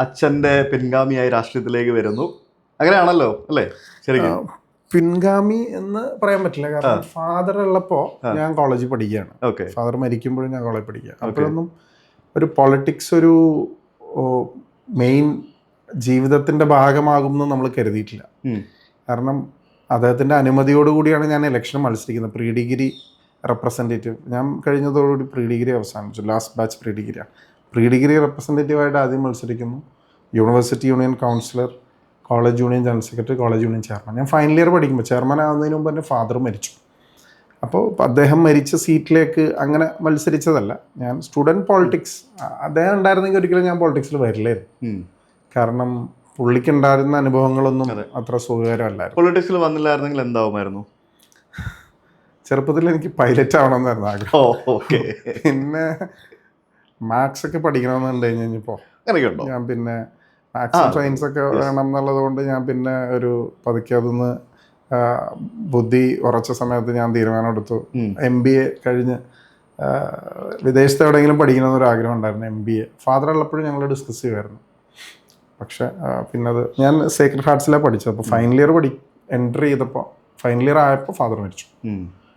അച്ഛൻ്റെ പിൻഗാമിയായി രാഷ്ട്രീയത്തിലേക്ക് വരുന്നു. അങ്ങനെയാണല്ലോ അല്ലേ ശരിക്കും? പിൻഗാമി എന്ന് പറയാൻ പറ്റില്ല, കാരണം ഫാദർ ഉള്ളപ്പോൾ ഞാൻ കോളേജിൽ പഠിക്കുകയാണ്. ഓക്കെ. ഫാദർ മരിക്കുമ്പോഴും ഞാൻ കോളേജിൽ പഠിക്കുക. അപ്പോഴൊന്നും ഒരു പൊളിറ്റിക്സ് ഒരു മെയിൻ ജീവിതത്തിൻ്റെ ഭാഗമാകുമെന്ന് നമ്മൾ കരുതിയിട്ടില്ല. കാരണം അദ്ദേഹത്തിൻ്റെ അനുമതിയോടുകൂടിയാണ് ഞാൻ ഇലക്ഷൻ മത്സരിക്കുന്നത്. പ്രീ ഡിഗ്രി റെപ്രസെൻറ്റേറ്റീവ് ഞാൻ കഴിഞ്ഞതോടുകൂടി പ്രീ ഡിഗ്രി അവസാനിച്ചു. ലാസ്റ്റ് ബാച്ച് പ്രീ ഡിഗ്രിയാണ്. പ്രീ ഡിഗ്രി റെപ്രസെൻറ്റേറ്റീവായിട്ട് ആദ്യം മത്സരിക്കുന്നു. University union councillor, college union general secretary, college union chairman. ഞാൻ ഫൈനൽ ഇയർ പഠിക്കുമ്പോൾ ചെയർമാൻ ആകുന്നതിന് മുമ്പ് എൻ്റെ ഫാദർ മരിച്ചു. അപ്പോൾ അദ്ദേഹം മരിച്ച സീറ്റിലേക്ക് അങ്ങനെ മത്സരിച്ചതല്ല. ഞാൻ സ്റ്റുഡൻറ്റ് പോളിറ്റിക്സ്, അദ്ദേഹം ഉണ്ടായിരുന്നെങ്കിൽ ഒരിക്കലും ഞാൻ പോളിറ്റിക്സിൽ വരില്ലായിരുന്നു. കാരണം പുള്ളിക്ക് ഉണ്ടായിരുന്ന അനുഭവങ്ങളൊന്നും അത്ര സുഖകരമല്ലായിരുന്നു. പൊളിറ്റിക്സിൽ വന്നില്ലായിരുന്നെങ്കിൽ എന്താവുമായിരുന്നു? ചെറുപ്പത്തിൽ എനിക്ക് പൈലറ്റ് ആവണമെന്നായിരുന്നു ആഗ്രഹം. പിന്നെ മാത്സ് ഒക്കെ പഠിക്കണമെന്നുണ്ട് കഴിഞ്ഞപ്പോൾ ഞാൻ പിന്നെ മാത്സും സയൻസ് ഒക്കെ വേണം എന്നുള്ളത് കൊണ്ട് ഞാൻ പിന്നെ ഒരു പതുക്കെ അതൊന്ന് ബുദ്ധി ഉറച്ച സമയത്ത് ഞാൻ തീരുമാനം എടുത്തു. MBA കഴിഞ്ഞ് വിദേശത്ത് എവിടെയെങ്കിലും പഠിക്കണമെന്നൊരു ആഗ്രഹം ഉണ്ടായിരുന്നു. MBA ഫാദർ ഉള്ളപ്പോഴും ഞങ്ങൾ ഡിസ്കസ് ചെയ്യുമായിരുന്നു. പക്ഷെ പിന്നെ അത് ഞാൻ സേക്രഡ് ഹാർട്സിലാണ് പഠിച്ചത്. അപ്പോൾ ഫൈനൽ ഇയർ എൻട്രി ചെയ്തപ്പോൾ ഫൈനൽ ഇയർ ആയപ്പോൾ ഫാദർ മരിച്ചു.